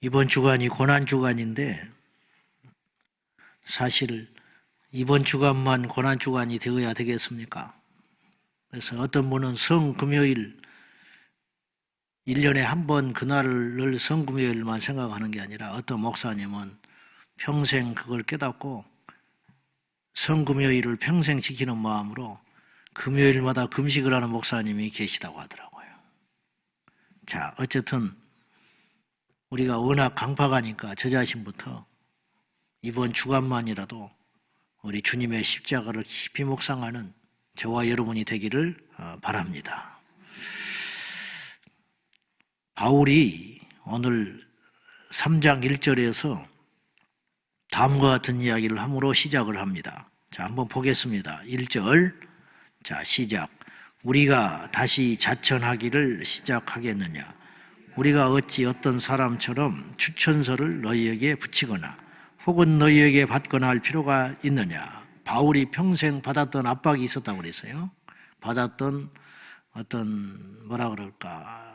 이번 주간이 고난 주간인데 사실 이번 주간만 고난 주간이 되어야 되겠습니까? 그래서 어떤 분은 성금요일 1년에 한 번 그날을 성금요일만 생각하는 게 아니라 어떤 목사님은 평생 그걸 깨닫고 성금요일을 평생 지키는 마음으로 금요일마다 금식을 하는 목사님이 계시다고 하더라고요. 자, 어쨌든 우리가 워낙 강팍하니까 저 자신부터 이번 주간만이라도 우리 주님의 십자가를 깊이 묵상하는 저와 여러분이 되기를 바랍니다. 바울이 오늘 3장 1절에서 다음과 같은 이야기를 함으로 시작을 합니다. 자, 한번 보겠습니다. 1절. 자, 시작. 우리가 다시 자천하기를 시작하겠느냐? 우리가 어찌 어떤 사람처럼 추천서를 너희에게 붙이거나 혹은 너희에게 받거나 할 필요가 있느냐? 바울이 평생 받았던 압박이 있었다고 그랬어요. 받았던 어떤 뭐라 그럴까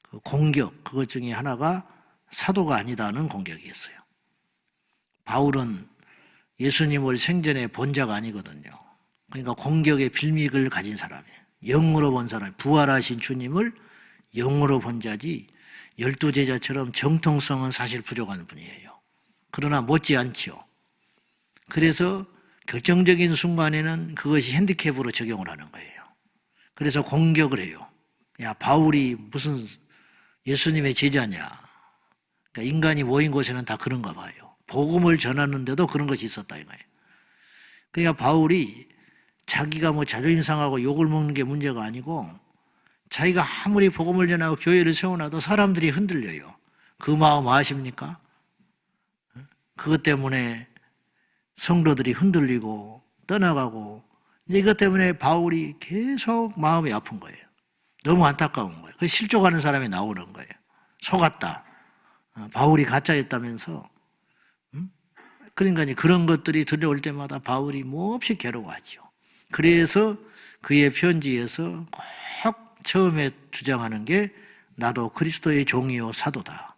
그 공격, 그것 중에 하나가 사도가 아니다는 공격이었어요. 바울은 예수님을 생전에 본 자가 아니거든요. 그러니까 공격의 빌믹을 가진 사람이에요. 영으로 본 사람, 부활하신 주님을 영으로 본 자지 12제자처럼 정통성은 사실 부족한 분이에요. 그러나 못지않지요. 그래서 결정적인 순간에는 그것이 핸디캡으로 적용을 하는 거예요. 그래서 공격을 해요. 야, 바울이 무슨 예수님의 제자냐. 그러니까 인간이 모인 곳에는 다 그런가 봐요. 복음을 전하는데도 그런 것이 있었다 이거예요. 그러니까 바울이 자기가 뭐 자존심 상하고 욕을 먹는 게 문제가 아니고 자기가 아무리 복음을 전하고 교회를 세워놔도 사람들이 흔들려요. 그 마음 아십니까? 그것 때문에 성도들이 흔들리고 떠나가고 이것 때문에 바울이 계속 마음이 아픈 거예요. 너무 안타까운 거예요. 그 실족하는 사람이 나오는 거예요. 속았다. 바울이 가짜였다면서. 그러니까 그런 것들이 들려올 때마다 바울이 몹시 괴로워하죠. 그래서 그의 편지에서 꼭 처음에 주장하는 게 나도 그리스도의 종이요 사도다.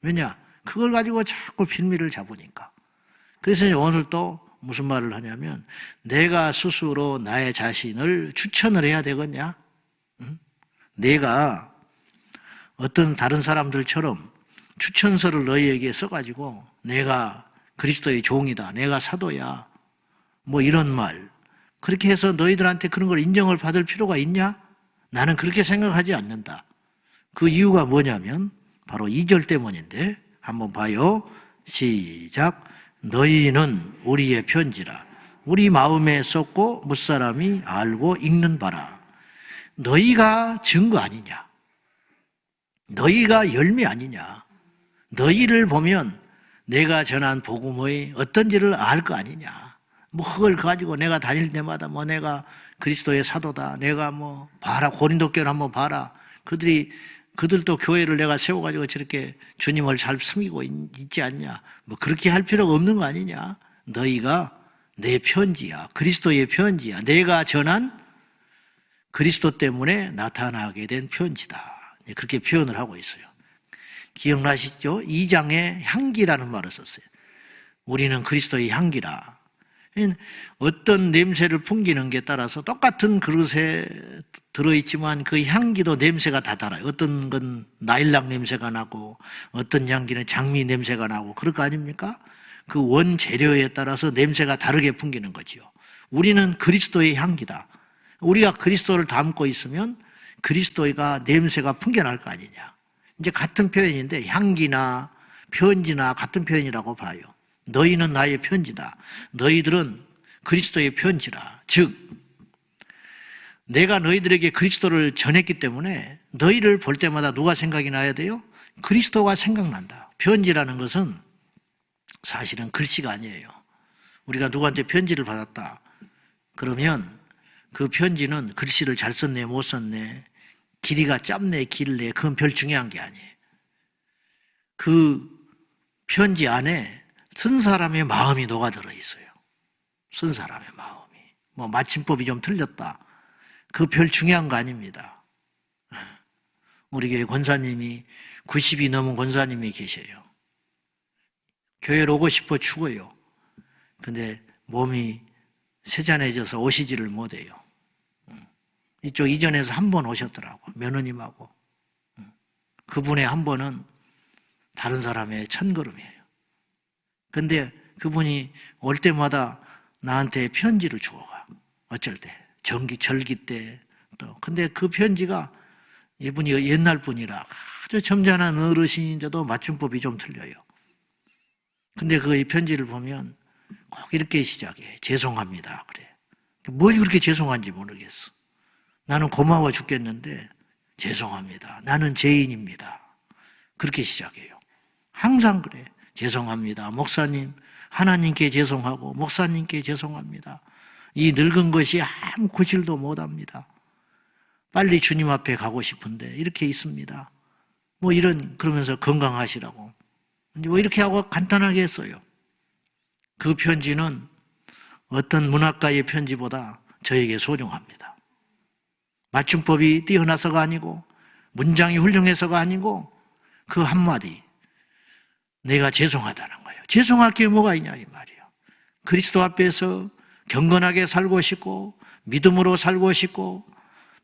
왜냐? 그걸 가지고 자꾸 빌미를 잡으니까. 그래서 오늘 또 무슨 말을 하냐면 내가 스스로 나의 자신을 추천을 해야 되겠냐? 내가 어떤 다른 사람들처럼 추천서를 너희에게 써가지고 내가 그리스도의 종이다. 내가 사도야. 뭐 이런 말. 그렇게 해서 너희들한테 그런 걸 인정을 받을 필요가 있냐? 나는 그렇게 생각하지 않는다. 그 이유가 뭐냐면 바로 2절 때문인데 한번 봐요. 시작. 너희는 우리의 편지라. 우리 마음에 썼고 무사람이 알고 읽는 바라. 너희가 증거 아니냐? 너희가 열매 아니냐? 너희를 보면 내가 전한 복음의 어떤지를 알 거 아니냐? 뭐 그걸 가지고 내가 다닐 때마다 뭐 내가 그리스도의 사도다. 내가 뭐 봐라. 고린도 교회를 한번 봐라. 그들도 교회를 내가 세워가지고 저렇게 주님을 잘 섬기고 있지 않냐? 뭐 그렇게 할 필요가 없는 거 아니냐? 너희가 내 편지야. 그리스도의 편지야. 내가 전한 그리스도 때문에 나타나게 된 편지다. 그렇게 표현을 하고 있어요. 기억나시죠? 2장에 향기라는 말을 썼어요. 우리는 그리스도의 향기라. 어떤 냄새를 풍기는 게 따라서 똑같은 그릇에 들어있지만 그 향기도 냄새가 다 달라요. 어떤 건 나일락 냄새가 나고 어떤 향기는 장미 냄새가 나고 그럴 거 아닙니까? 그 원재료에 따라서 냄새가 다르게 풍기는 거죠. 우리는 그리스도의 향기다. 우리가 그리스도를 담고 있으면 그리스도가 냄새가 풍겨날 거 아니냐. 이제 같은 표현인데 향기나 편지나 같은 표현이라고 봐요. 너희는 나의 편지다. 너희들은 그리스도의 편지라. 즉 내가 너희들에게 그리스도를 전했기 때문에 너희를 볼 때마다 누가 생각이 나야 돼요? 그리스도가 생각난다. 편지라는 것은 사실은 글씨가 아니에요. 우리가 누구한테 편지를 받았다. 그러면 그 편지는 글씨를 잘 썼네 못 썼네 길이가 짧네 길네 그건 별 중요한 게 아니에요. 그 편지 안에 쓴 사람의 마음이 녹아들어 있어요. 쓴 사람의 마음이. 뭐 맞춤법이 좀 틀렸다. 그 별 중요한 거 아닙니다. 우리 교회 권사님이 90이 넘은 권사님이 계셔요. 교회로 오고 싶어 죽어요. 근데 몸이 세잔해져서 오시지를 못해요. 이쪽 이전에서 한 번 오셨더라고, 며느님하고. 그분의 한 번은 다른 사람의 천걸음이에요. 근데 그분이 올 때마다 나한테 편지를 주워가. 어쩔 때, 절기 때 또. 근데 그 편지가 이분이 옛날 분이라 아주 점잖은 어르신인데도 맞춤법이 좀 틀려요. 근데 그 편지를 보면 꼭 이렇게 시작해. 죄송합니다. 그래. 뭘 그렇게 죄송한지 모르겠어. 나는 고마워 죽겠는데 죄송합니다. 나는 죄인입니다. 그렇게 시작해요. 항상 그래. 죄송합니다. 목사님, 하나님께 죄송하고 목사님께 죄송합니다. 이 늙은 것이 아무 구실도 못합니다. 빨리 주님 앞에 가고 싶은데 이렇게 있습니다. 뭐 그러면서 건강하시라고. 뭐 이렇게 하고 간단하게 했어요. 그 편지는 어떤 문학가의 편지보다 저에게 소중합니다. 맞춤법이 뛰어나서가 아니고 문장이 훌륭해서가 아니고 그 한마디, 내가 죄송하다는 거예요. 죄송할 게 뭐가 있냐 이 말이에요. 그리스도 앞에서 경건하게 살고 싶고 믿음으로 살고 싶고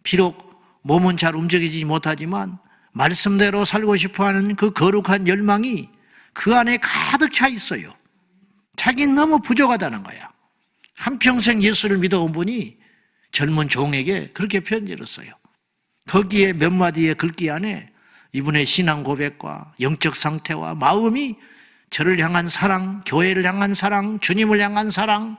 비록 몸은 잘 움직이지 못하지만 말씀대로 살고 싶어하는 그 거룩한 열망이 그 안에 가득 차 있어요. 자기는 너무 부족하다는 거야. 한평생 예수를 믿어온 분이 젊은 종에게 그렇게 편지를 써요. 거기에 몇 마디의 글귀 안에 이분의 신앙 고백과 영적 상태와 마음이 저를 향한 사랑, 교회를 향한 사랑, 주님을 향한 사랑,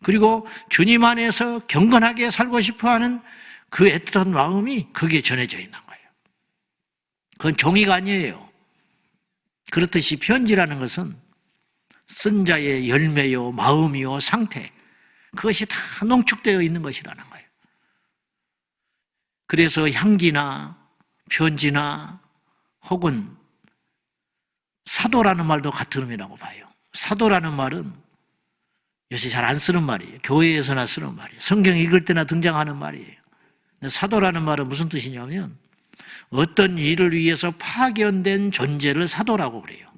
그리고 주님 안에서 경건하게 살고 싶어하는 그 애틋한 마음이 거기에 전해져 있는 거예요. 그건 종이가 아니에요. 그렇듯이 편지라는 것은 쓴 자의 열매요, 마음이요, 상태, 그것이 다 농축되어 있는 것이라는 거예요. 그래서 향기나 편지나 혹은 사도라는 말도 같은 의미라고 봐요. 사도라는 말은 요새 잘 안 쓰는 말이에요. 교회에서나 쓰는 말이에요. 성경 읽을 때나 등장하는 말이에요. 사도라는 말은 무슨 뜻이냐면 어떤 일을 위해서 파견된 존재를 사도라고 그래요.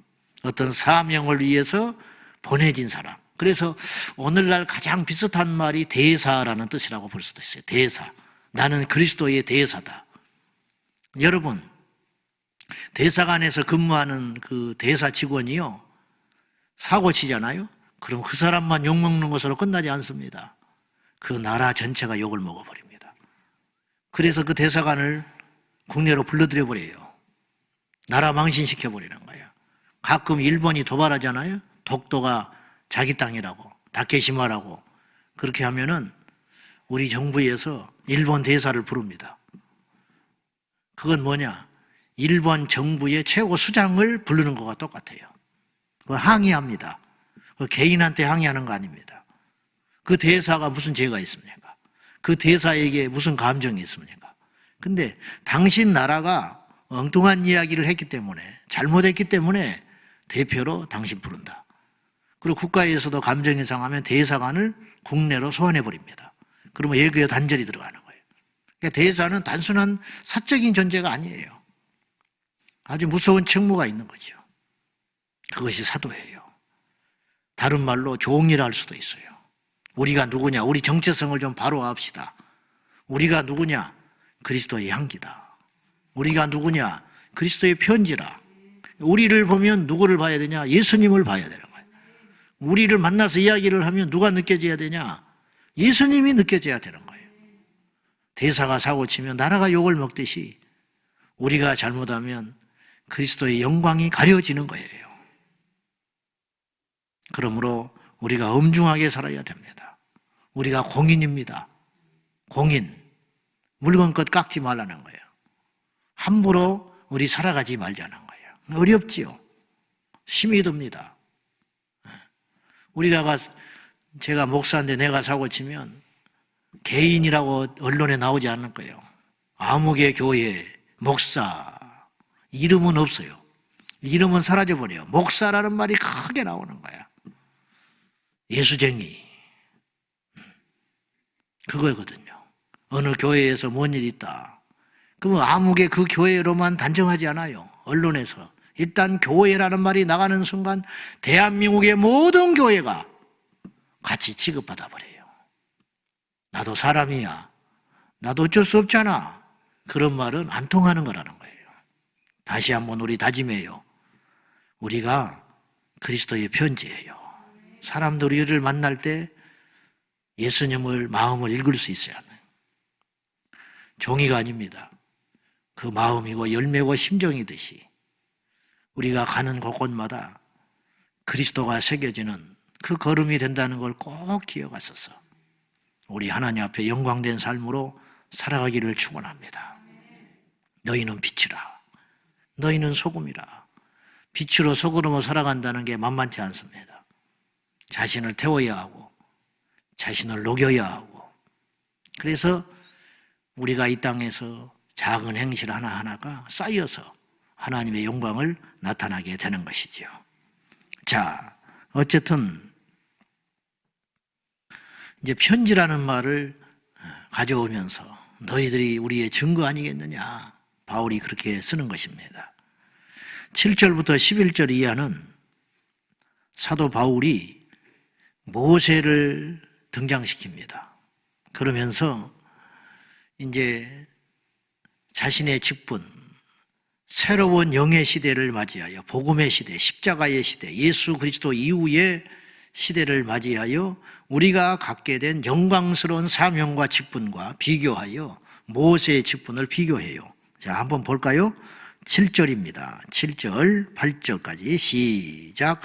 어떤 사명을 위해서 보내진 사람. 그래서 오늘날 가장 비슷한 말이 대사라는 뜻이라고 볼 수도 있어요. 대사. 나는 그리스도의 대사다. 여러분, 대사관에서 근무하는 그 대사 직원이요, 사고 치잖아요? 그럼 그 사람만 욕먹는 것으로 끝나지 않습니다. 그 나라 전체가 욕을 먹어버립니다. 그래서 그 대사관을 국내로 불러들여 버려요. 나라 망신시켜버리는 거예요. 가끔 일본이 도발하잖아요? 독도가 자기 땅이라고, 다케시마라고. 그렇게 하면은 우리 정부에서 일본 대사를 부릅니다. 그건 뭐냐? 일본 정부의 최고 수장을 부르는 것과 똑같아요. 그거 항의합니다. 그 개인한테 항의하는 거 아닙니다. 그 대사가 무슨 죄가 있습니까? 그 대사에게 무슨 감정이 있습니까? 근데 당신 나라가 엉뚱한 이야기를 했기 때문에, 잘못했기 때문에 대표로 당신 부른다. 그리고 국가에서도 감정이 상하면 대사관을 국내로 소환해버립니다. 그러면 예교에 단절이 들어가는 거예요. 그러니까 대사는 단순한 사적인 존재가 아니에요. 아주 무서운 책무가 있는 거죠. 그것이 사도예요. 다른 말로 종이라 할 수도 있어요. 우리가 누구냐? 우리 정체성을 좀 바로 합시다. 우리가 누구냐? 그리스도의 향기다. 우리가 누구냐? 그리스도의 편지라. 우리를 보면 누구를 봐야 되냐? 예수님을 봐야 되는 거예요. 우리를 만나서 이야기를 하면 누가 느껴져야 되냐? 예수님이 느껴져야 되는 거예요. 대사가 사고치면 나라가 욕을 먹듯이 우리가 잘못하면 그리스도의 영광이 가려지는 거예요. 그러므로 우리가 엄중하게 살아야 됩니다. 우리가 공인입니다. 공인. 물건껏 깎지 말라는 거예요. 함부로 우리 살아가지 말자는 거예요. 어렵지요. 힘이 듭니다. 제가 목사인데 내가 사고치면 개인이라고 언론에 나오지 않을 거예요. 아무개 교회 목사 이름은 없어요. 이름은 사라져버려요. 목사라는 말이 크게 나오는 거야. 예수쟁이 그거거든요. 어느 교회에서 뭔 일이 있다 그러면 아무개 그 교회로만 단정하지 않아요. 언론에서 일단 교회라는 말이 나가는 순간 대한민국의 모든 교회가 같이 취급받아 버려요. 나도 사람이야. 나도 어쩔 수 없잖아. 그런 말은 안 통하는 거라는 거예요. 다시 한번 우리 다짐해요. 우리가 그리스도의 편지예요. 사람들이 우리를 만날 때 예수님을 마음을 읽을 수 있어야 해요. 종이가 아닙니다. 그 마음이고 열매고 심정이듯이 우리가 가는 곳곳마다 그리스도가 새겨지는 그 걸음이 된다는 걸 꼭 기억하소서. 우리 하나님 앞에 영광된 삶으로 살아가기를 축원합니다. 너희는 빛이라. 너희는 소금이라. 빛으로 소금으로 살아간다는 게 만만치 않습니다. 자신을 태워야 하고 자신을 녹여야 하고, 그래서 우리가 이 땅에서 작은 행실 하나하나가 쌓여서 하나님의 영광을 나타나게 되는 것이지요. 자, 어쨌든 이제 편지라는 말을 가져오면서 너희들이 우리의 증거 아니겠느냐, 바울이 그렇게 쓰는 것입니다. 7절부터 11절 이하는 사도 바울이 모세를 등장시킵니다. 그러면서 이제 자신의 직분, 새로운 영의 시대를 맞이하여 복음의 시대, 십자가의 시대, 예수 그리스도 이후의 시대를 맞이하여 우리가 갖게 된 영광스러운 사명과 직분과 비교하여 모세의 직분을 비교해요. 자, 한번 볼까요? 7절입니다. 7절, 8절까지 시작.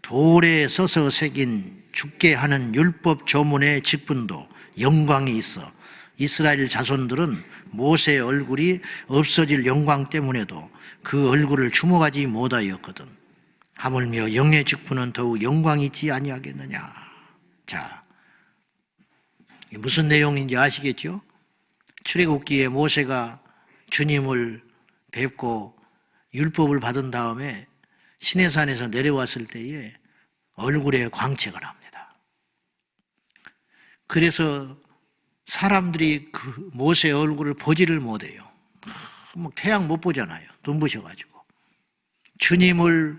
돌에 서서 새긴 죽게 하는 율법 조문의 직분도 영광이 있어 이스라엘 자손들은 모세의 얼굴이 없어질 영광 때문에도 그 얼굴을 주목하지 못하였거든. 하물며 영의 직분은 더욱 영광이 있지 아니하겠느냐. 자, 무슨 내용인지 아시겠죠? 출애굽기에 모세가 주님을 뵙고 율법을 받은 다음에 시내산에서 내려왔을 때에 얼굴에 광채가 납니다. 그래서 사람들이 그 모세의 얼굴을 보지를 못해요. 뭐 태양 못 보잖아요. 눈부셔가지고. 주님을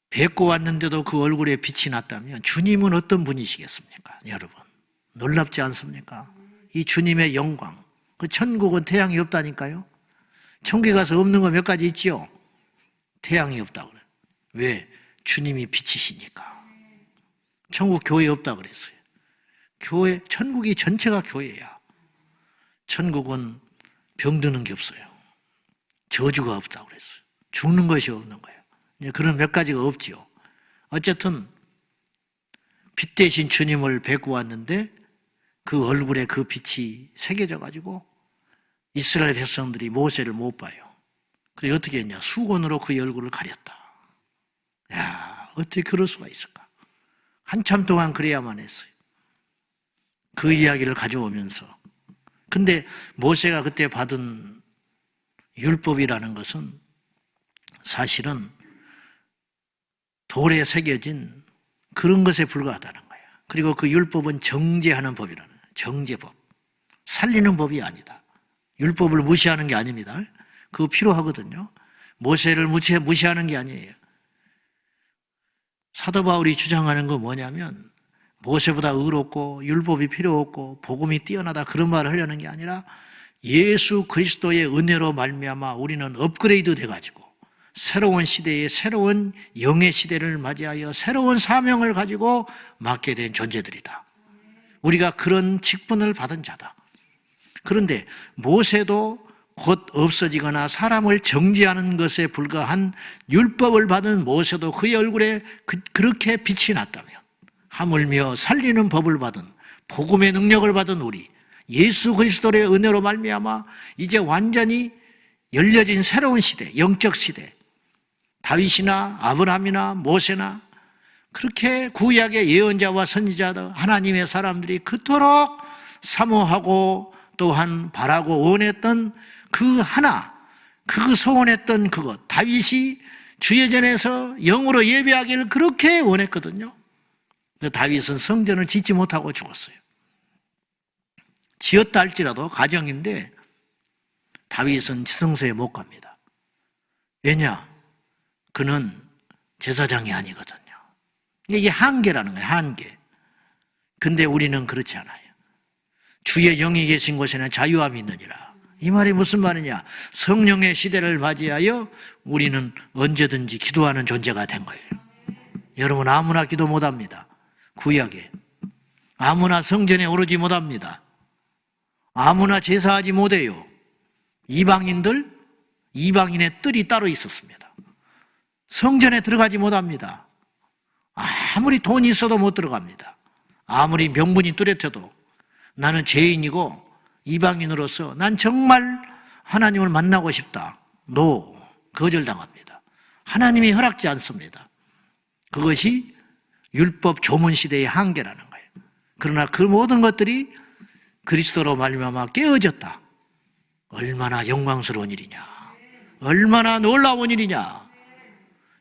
뵙고 왔는데도 그 얼굴에 빛이 났다면 주님은 어떤 분이시겠습니까? 여러분, 놀랍지 않습니까? 이 주님의 영광. 그 천국은 태양이 없다니까요. 천국에 가서 없는 거 몇 가지 있지요? 태양이 없다고 그래요. 왜? 주님이 빛이시니까. 천국 교회 없다고 그랬어요. 교회, 천국이 전체가 교회야. 천국은 병드는 게 없어요. 저주가 없다고 그랬어요. 죽는 것이 없는 거예요. 그런 몇 가지가 없지요. 어쨌든 빛 대신 주님을 뵙고 왔는데 그 얼굴에 그 빛이 새겨져 가지고 이스라엘 백성들이 모세를 못 봐요. 그래서 어떻게 했냐? 수건으로 그의 얼굴을 가렸다. 야, 어떻게 그럴 수가 있을까? 한참 동안 그래야만 했어요. 그 이야기를 가져오면서. 근데 모세가 그때 받은 율법이라는 것은 사실은 돌에 새겨진 그런 것에 불과하다는 거예요. 그리고 그 율법은 정죄하는 법이라는 거예요. 정죄법. 살리는 법이 아니다. 율법을 무시하는 게 아닙니다. 그거 필요하거든요. 모세를 무시하는 게 아니에요. 사도 바울이 주장하는 건 뭐냐면 모세보다 의롭고 율법이 필요 없고 복음이 뛰어나다 그런 말을 하려는 게 아니라 예수 그리스도의 은혜로 말미암아 우리는 업그레이드 돼가지고 새로운 시대에 새로운 영의 시대를 맞이하여 새로운 사명을 가지고 맡게 된 존재들이다. 우리가 그런 직분을 받은 자다. 그런데 모세도 곧 없어지거나 사람을 정죄하는 것에 불과한 율법을 받은 모세도 그의 얼굴에 그렇게 빛이 났다면 하물며 살리는 법을 받은 복음의 능력을 받은 우리 예수 그리스도의 은혜로 말미암아 이제 완전히 열려진 새로운 시대, 영적 시대, 다윗이나 아브라함이나 모세나 그렇게 구약의 예언자와 선지자들 하나님의 사람들이 그토록 사모하고 또한 바라고 원했던 그 하나, 그 소원했던 그것, 다윗이 주의 전에서 영으로 예배하기를 그렇게 원했거든요. 다윗은 성전을 짓지 못하고 죽었어요. 지었다 할지라도 가정인데 다윗은 지성소에 못 갑니다. 왜냐? 그는 제사장이 아니거든요. 이게 한계라는 거예요, 한계. 근데 우리는 그렇지 않아요. 주의 영이 계신 곳에는 자유함이 있느니라. 이 말이 무슨 말이냐? 성령의 시대를 맞이하여 우리는 언제든지 기도하는 존재가 된 거예요. 여러분, 아무나 기도 못합니다. 구약에 아무나 성전에 오르지 못합니다. 아무나 제사하지 못해요. 이방인의 뜰이 따로 있었습니다. 성전에 들어가지 못합니다. 아무리 돈이 있어도 못 들어갑니다. 아무리 명분이 뚜렷해도 나는 죄인이고 이방인으로서 난 정말 하나님을 만나고 싶다. 거절당합니다. 하나님이 허락지 않습니다. 그것이 율법 조문 시대의 한계라는 거예요. 그러나 그 모든 것들이 그리스도로 말미암아 깨어졌다. 얼마나 영광스러운 일이냐. 얼마나 놀라운 일이냐.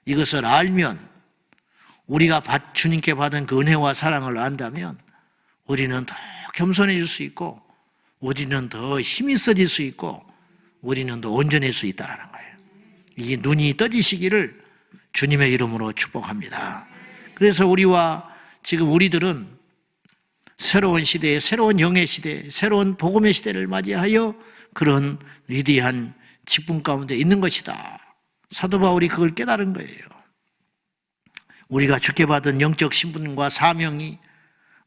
이것을 알면, 우리가 주님께 받은 그 은혜와 사랑을 안다면 우리는 더 겸손해질 수 있고, 우리는 더 힘이 써질 수 있고, 우리는 더 온전해질 수 있다는 거예요. 이 눈이 떠지시기를 주님의 이름으로 축복합니다. 그래서 지금 우리들은 새로운 시대에, 새로운 영의 시대, 새로운 복음의 시대를 맞이하여 그런 위대한 직분 가운데 있는 것이다. 사도 바울이 그걸 깨달은 거예요. 우리가 주께 받은 영적 신분과 사명이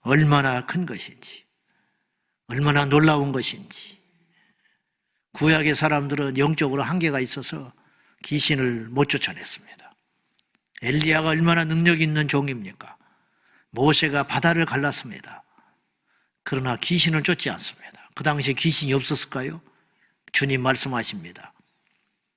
얼마나 큰 것인지, 얼마나 놀라운 것인지. 구약의 사람들은 영적으로 한계가 있어서 귀신을 못 쫓아냈습니다. 엘리야가 얼마나 능력 있는 종입니까? 모세가 바다를 갈랐습니다. 그러나 귀신을 쫓지 않습니다. 그 당시에 귀신이 없었을까요? 주님 말씀하십니다.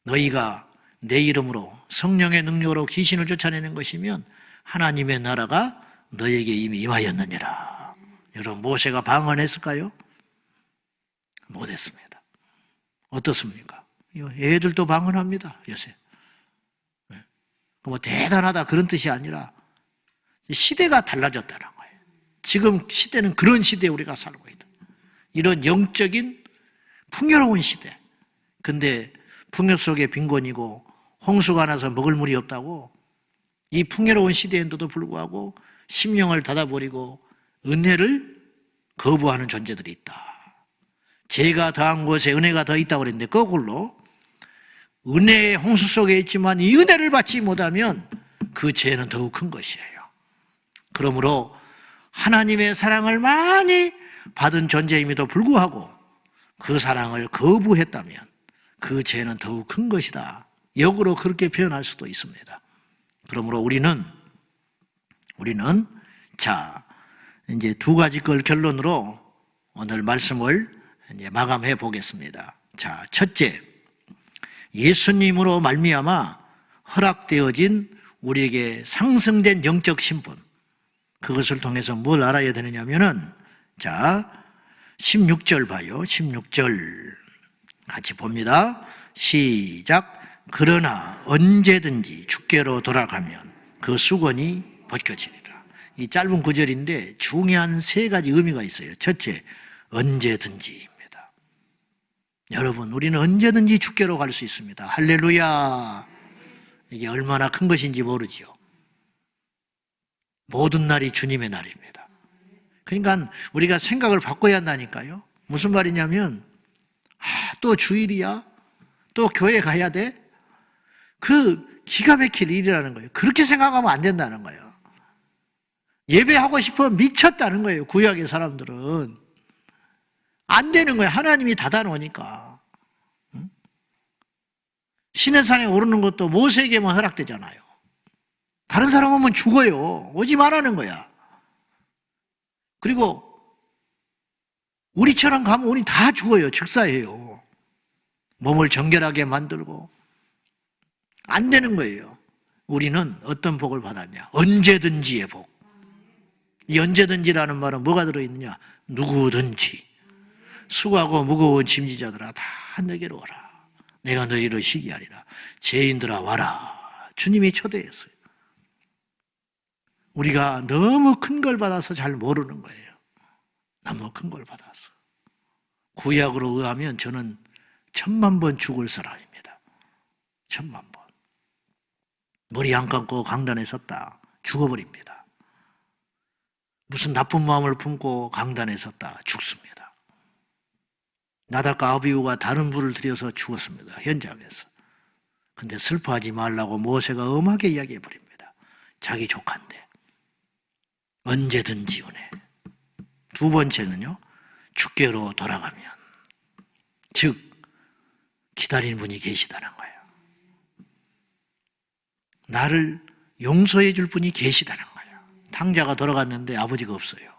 너희가 내 이름으로 성령의 능력으로 귀신을 쫓아내는 것이면 하나님의 나라가 너에게 이미 임하였느니라. 여러분, 모세가 방언했을까요? 못했습니다. 어떻습니까? 애들도 방언합니다, 요새. 뭐 대단하다 그런 뜻이 아니라 시대가 달라졌다는 거예요. 지금 시대는 그런 시대에 우리가 살고 있다. 이런 영적인 풍요로운 시대. 근데 풍요 속에 빈곤이고 홍수가 나서 먹을 물이 없다고, 이 풍요로운 시대인데도 불구하고 심령을 닫아버리고 은혜를 거부하는 존재들이 있다. 죄가 더한 곳에 은혜가 더 있다고 그랬는데, 거꾸로 은혜의 홍수 속에 있지만 이 은혜를 받지 못하면 그 죄는 더욱 큰 것이에요. 그러므로 하나님의 사랑을 많이 받은 존재임에도 불구하고 그 사랑을 거부했다면 그 죄는 더욱 큰 것이다. 역으로 그렇게 표현할 수도 있습니다. 그러므로 우리는 자, 이제 두 가지 걸 결론으로 오늘 말씀을 이제 마감해 보겠습니다. 자, 첫째, 예수님으로 말미암아 허락되어진 우리에게 상승된 영적 신분, 그것을 통해서 뭘 알아야 되느냐면은, 자, 16절 봐요. 16절 같이 봅니다. 시작. 그러나 언제든지 주께로 돌아가면 그 수건이 벗겨지리라. 이 짧은 구절인데 중요한 세 가지 의미가 있어요. 첫째, 언제든지입니다. 여러분, 우리는 언제든지 주께로 갈 수 있습니다. 할렐루야. 이게 얼마나 큰 것인지 모르죠. 모든 날이 주님의 날입니다. 그러니까 우리가 생각을 바꿔야 한다니까요. 무슨 말이냐면, 또 주일이야? 또 교회 가야 돼? 그 기가 막힐 일이라는 거예요. 그렇게 생각하면 안 된다는 거예요. 예배하고 싶어 미쳤다는 거예요. 구약의 사람들은. 안 되는 거예요. 하나님이 닫아놓으니까. 시내산에 오르는 것도 모세에게만 허락되잖아요. 다른 사람 오면 죽어요. 오지 말라는 거야. 그리고 우리처럼 가면 우리 다 죽어요. 즉사해요. 몸을 정결하게 만들고. 안 되는 거예요. 우리는 어떤 복을 받았냐? 언제든지의 복. 이 언제든지라는 말은 뭐가 들어있느냐? 누구든지. 수고하고 무거운 짐지자들아 다 내게로 오라. 내가 너희를 쉬게 하리라. 죄인들아 와라. 주님이 초대했어요. 우리가 너무 큰 걸 받아서 잘 모르는 거예요. 너무 큰 걸 받아서. 구약으로 의하면 저는 1000만 번 죽을 사람입니다. 1000만 번. 머리 안 감고 강단에 섰다. 죽어버립니다. 무슨 나쁜 마음을 품고 강단에 섰다. 죽습니다. 나답과 아비후가 다른 불을 들여서 죽었습니다. 현장에서. 근데 슬퍼하지 말라고 모세가 엄하게 이야기해 버립니다. 자기 조카인데 언제든지 은혜. 두 번째는요, 주께로 돌아가면, 즉 기다리는 분이 계시다는 거예요. 나를 용서해 줄 분이 계시다는 거예요. 탕자가 돌아갔는데 아버지가 없어요.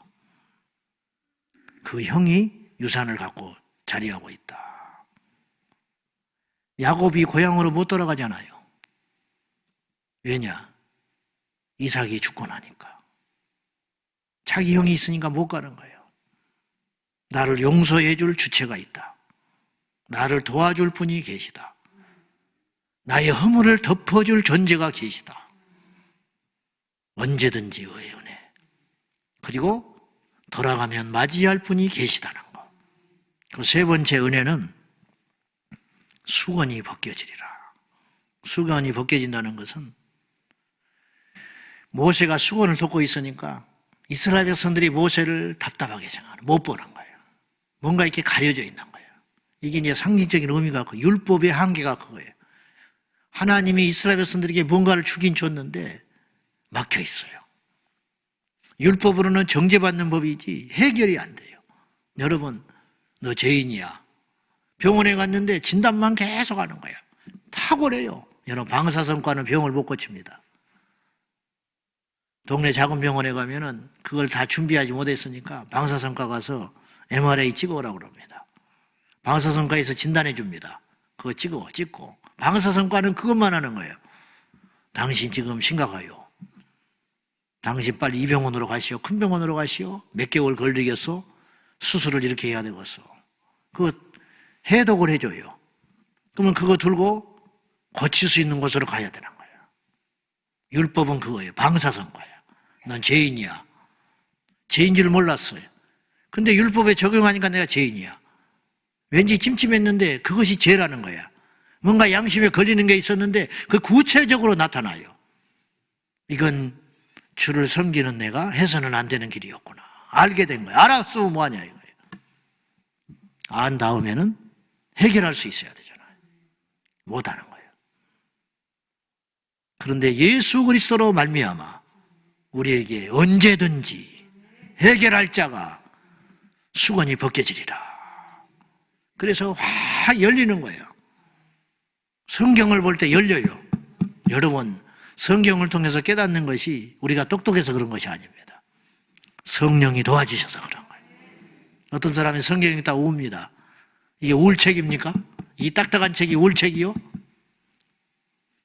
그 형이 유산을 갖고 자리하고 있다. 야곱이 고향으로 못 돌아가잖아요. 왜냐? 이삭이 죽고 나니까. 자기 형이 있으니까 못 가는 거예요. 나를 용서해 줄 주체가 있다. 나를 도와줄 분이 계시다. 나의 허물을 덮어줄 존재가 계시다. 언제든지 의의 은혜. 그리고 돌아가면 맞이할 분이 계시다는 것. 그 세 번째 은혜는 수건이 벗겨지리라. 수건이 벗겨진다는 것은 모세가 수건을 덮고 있으니까 이스라엘 백성들이 모세를 답답하게 생각하는, 못 보는 거예요. 뭔가 이렇게 가려져 있는 거예요. 이게 이제 상징적인 의미가 그 율법의 한계가 그거예요. 하나님이 이스라엘 백성들에게 뭔가를 주긴 줬는데 막혀 있어요. 율법으로는 정죄받는 법이지 해결이 안 돼요. 여러분, 너 죄인이야. 병원에 갔는데 진단만 계속 하는 거야. 탁월해요. 여러분, 방사선과는 병을 못 고칩니다. 동네 작은 병원에 가면은 그걸 다 준비하지 못했으니까 방사선과 가서 MRI 찍어오라고 그럽니다. 방사선과에서 진단해 줍니다. 그거 찍고. 방사선과는 그것만 하는 거예요. 당신 지금 심각해요. 당신 빨리 이 병원으로 가시오. 큰 병원으로 가시오. 몇 개월 걸리겠어? 수술을 이렇게 해야 되겠어. 그거 해독을 해줘요. 그러면 그거 들고 고칠 수 있는 곳으로 가야 되는 거예요. 율법은 그거예요. 방사선과예요. 넌 죄인이야. 죄인 줄 몰랐어요. 근데 율법에 적용하니까 내가 죄인이야. 왠지 찜찜했는데 그것이 죄라는 거야. 뭔가 양심에 걸리는 게 있었는데 그 구체적으로 나타나요. 이건 주를 섬기는 내가 해서는 안 되는 길이었구나. 알게 된 거야. 알았으면 뭐하냐 이거예요. 안 다음에는 해결할 수 있어야 되잖아요. 못하는 거예요. 그런데 예수 그리스도로 말미암아 우리에게 언제든지 해결할 자가 수건이 벗겨지리라. 그래서 확 열리는 거예요. 성경을 볼 때 열려요. 여러분, 성경을 통해서 깨닫는 것이 우리가 똑똑해서 그런 것이 아닙니다. 성령이 도와주셔서 그런 거예요. 어떤 사람이 성경 읽다 웁니다. 이게 울 책입니까? 이 딱딱한 책이 울 책이요?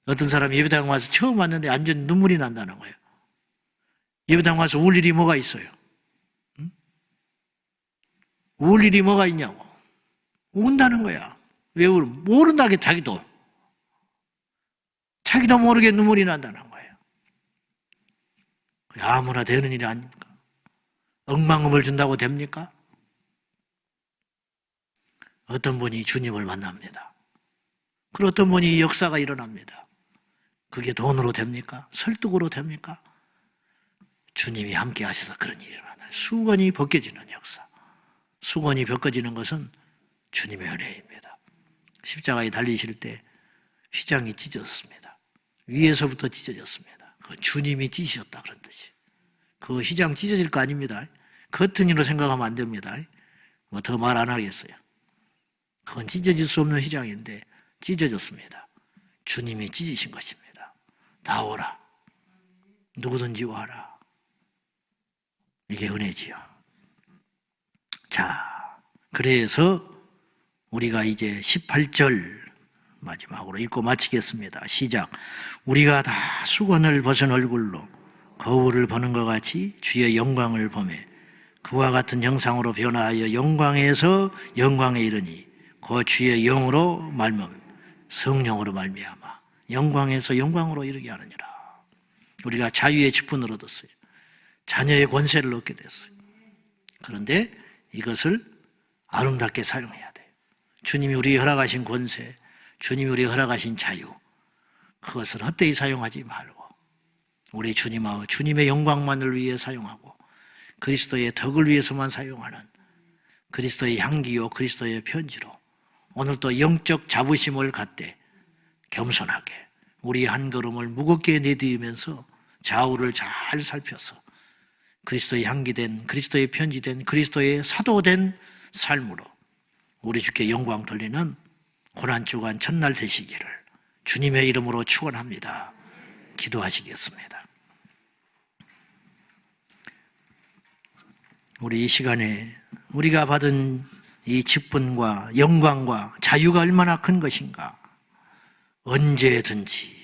어떤 사람이 예배당 와서 처음 왔는데 완전 눈물이 난다는 거예요. 예배당 와서 울 일이 뭐가 있어요? 응? 울 일이 뭐가 있냐고. 운다는 거야. 왜 울? 모른다게 자기도 모르게 눈물이 난다는 거예요. 아무나 되는 일이 아닙니까? 억만금을 준다고 됩니까? 어떤 분이 주님을 만납니다. 그리고 어떤 분이 역사가 일어납니다. 그게 돈으로 됩니까? 설득으로 됩니까? 주님이 함께 하셔서 그런 일이 일어나요. 수건이 벗겨지는 역사. 수건이 벗겨지는 것은 주님의 은혜입니다. 십자가에 달리실 때 휘장이 찢어졌습니다. 위에서부터 찢어졌습니다. 그건 주님이 찢으셨다 그런 뜻이에요. 그 휘장 찢어질 거 아닙니다. 겉은 일로 생각하면 안 됩니다. 뭐 더 말 안 하겠어요. 그건 찢어질 수 없는 휘장인데 찢어졌습니다. 주님이 찢으신 것입니다. 다 오라. 누구든지 와라. 이게 은혜지요. 자, 그래서 우리가 이제 18절 마지막으로 읽고 마치겠습니다. 시작. 우리가 다 수건을 벗은 얼굴로 거울을 보는 것 같이 주의 영광을 보매 그와 같은 형상으로 변화하여 영광에서 영광에 이르니 그 주의 영으로 성령으로 말미암아 영광에서 영광으로 이르게 하느니라. 우리가 자유의 직분을 얻었어요. 자녀의 권세를 얻게 됐어요. 그런데 이것을 아름답게 사용해야 돼요. 주님이 우리에게 허락하신 권세, 주님이 우리에게 허락하신 자유, 그것을 헛되이 사용하지 말고 우리 주님하고 주님의 영광만을 위해 사용하고 그리스도의 덕을 위해서만 사용하는 그리스도의 향기요 그리스도의 편지로 오늘도 영적 자부심을 갖되 겸손하게 우리 한 걸음을 무겁게 내디디면서 좌우를 잘 살펴서 그리스도의 향기된 그리스도의 편지된 그리스도의 사도된 삶으로 우리 주께 영광 돌리는 고난주간 첫날 되시기를 주님의 이름으로 축원합니다. 기도하시겠습니다. 우리 이 시간에 우리가 받은 이 직분과 영광과 자유가 얼마나 큰 것인가. 언제든지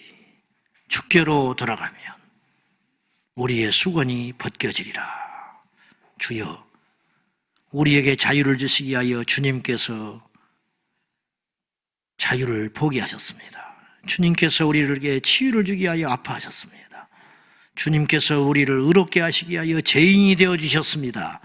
주께로 돌아가면 우리의 수건이 벗겨지리라. 주여, 우리에게 자유를 주시기 위하여 주님께서 자유를 포기하셨습니다. 주님께서 우리에게 치유를 주기 위하여 아파하셨습니다. 주님께서 우리를 의롭게 하시기 위하여 죄인이 되어주셨습니다.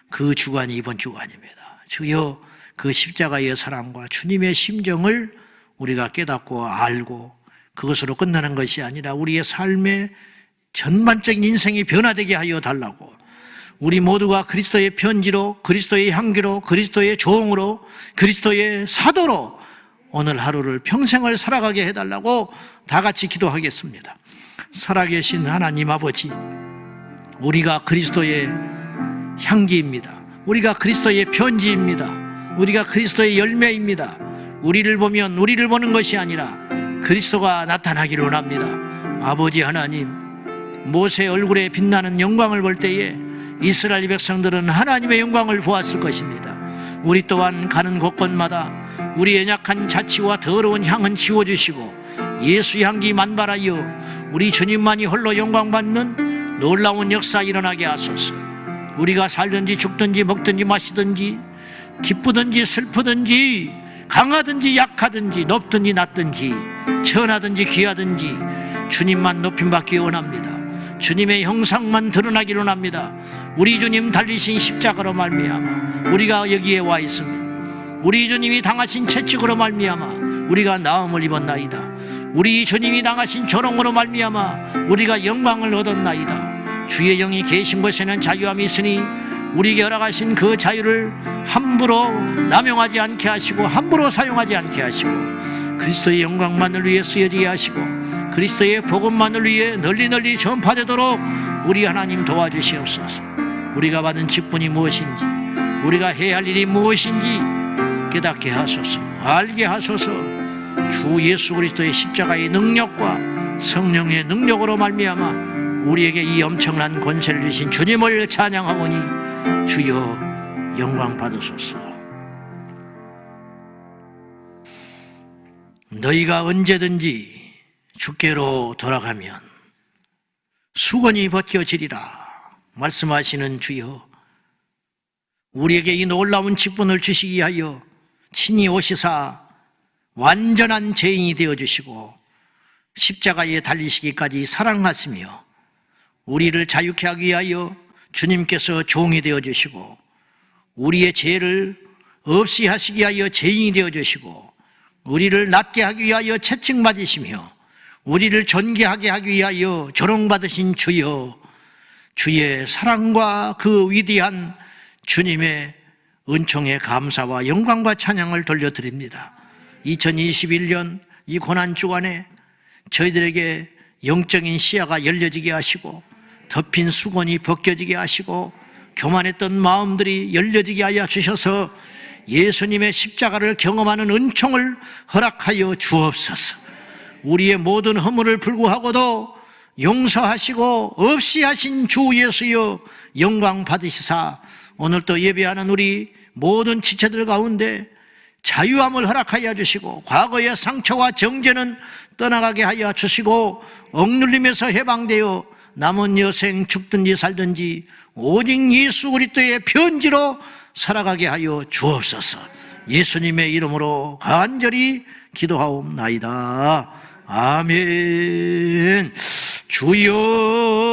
그 주간이 이번 주간입니다. 주여, 그 십자가의 사랑과 주님의 심정을 우리가 깨닫고 알고 그것으로 끝나는 것이 아니라 우리의 삶의 전반적인 인생이 변화되게 하여 달라고 우리 모두가 그리스도의 편지로 그리스도의 향기로 그리스도의 종으로 그리스도의 사도로 오늘 하루를 평생을 살아가게 해달라고 다 같이 기도하겠습니다. 살아계신 하나님 아버지, 우리가 그리스도의 향기입니다. 우리가 그리스도의 편지입니다. 우리가 그리스도의 열매입니다. 우리를 보면 우리를 보는 것이 아니라 그리스도가 나타나기를 원합니다. 아버지 하나님, 모세 얼굴에 빛나는 영광을 볼 때에 이스라엘 백성들은 하나님의 영광을 보았을 것입니다. 우리 또한 가는 곳곳마다 우리의 약한 자치와 더러운 향은 지워주시고 예수 향기 만발하여 우리 주님만이 홀로 영광받는 놀라운 역사 일어나게 하소서. 우리가 살든지 죽든지 먹든지 마시든지 기쁘든지 슬프든지 강하든지 약하든지 높든지 낮든지 천하든지 귀하든지 주님만 높임받기 원합니다. 주님의 형상만 드러나기를 원합니다. 우리 주님 달리신 십자가로 말미암아 우리가 여기에 와 있습니다. 우리 주님이 당하신 채찍으로 말미암아 우리가 나음을 입었나이다. 우리 주님이 당하신 조롱으로 말미암아 우리가 영광을 얻었나이다. 주의 영이 계신 곳에는 자유함이 있으니 우리에게 허락하신 그 자유를 함부로 남용하지 않게 하시고 함부로 사용하지 않게 하시고 그리스도의 영광만을 위해 쓰여지게 하시고 그리스도의 복음만을 위해 널리 전파되도록 우리 하나님 도와주시옵소서. 우리가 받은 직분이 무엇인지 우리가 해야 할 일이 무엇인지 깨닫게 하소서. 알게 하소서. 주 예수 그리스도의 십자가의 능력과 성령의 능력으로 말미암아 우리에게 이 엄청난 권세를 주신 주님을 찬양하오니 주여 영광 받으소서. 너희가 언제든지 주께로 돌아가면 수건이 벗겨지리라 말씀하시는 주여, 우리에게 이 놀라운 직분을 주시기 위하여 친히 오시사 완전한 죄인이 되어주시고 십자가에 달리시기까지 사랑하시며 우리를 자유케 하기 위하여 주님께서 종이 되어주시고 우리의 죄를 없이 하시기 위하여 죄인이 되어주시고 우리를 낫게 하기 위하여 채찍맞으시며 우리를 존귀하게 하기 위하여 조롱받으신 주여, 주의 사랑과 그 위대한 주님의 은총의 감사와 영광과 찬양을 돌려드립니다. 2021년 이 고난주간에 저희들에게 영적인 시야가 열려지게 하시고 덮인 수건이 벗겨지게 하시고 교만했던 마음들이 열려지게 하여 주셔서 예수님의 십자가를 경험하는 은총을 허락하여 주옵소서. 우리의 모든 허물을 불구하고도 용서하시고 없이 하신 주 예수여 영광 받으시사 오늘도 예배하는 우리 모든 지체들 가운데 자유함을 허락하여 주시고 과거의 상처와 정죄는 떠나가게 하여 주시고 억눌림에서 해방되어 남은 여생 죽든지 살든지 오직 예수 그리스도의 편지로 살아가게 하여 주옵소서. 예수님의 이름으로 간절히 기도하옵나이다. 아멘. 주여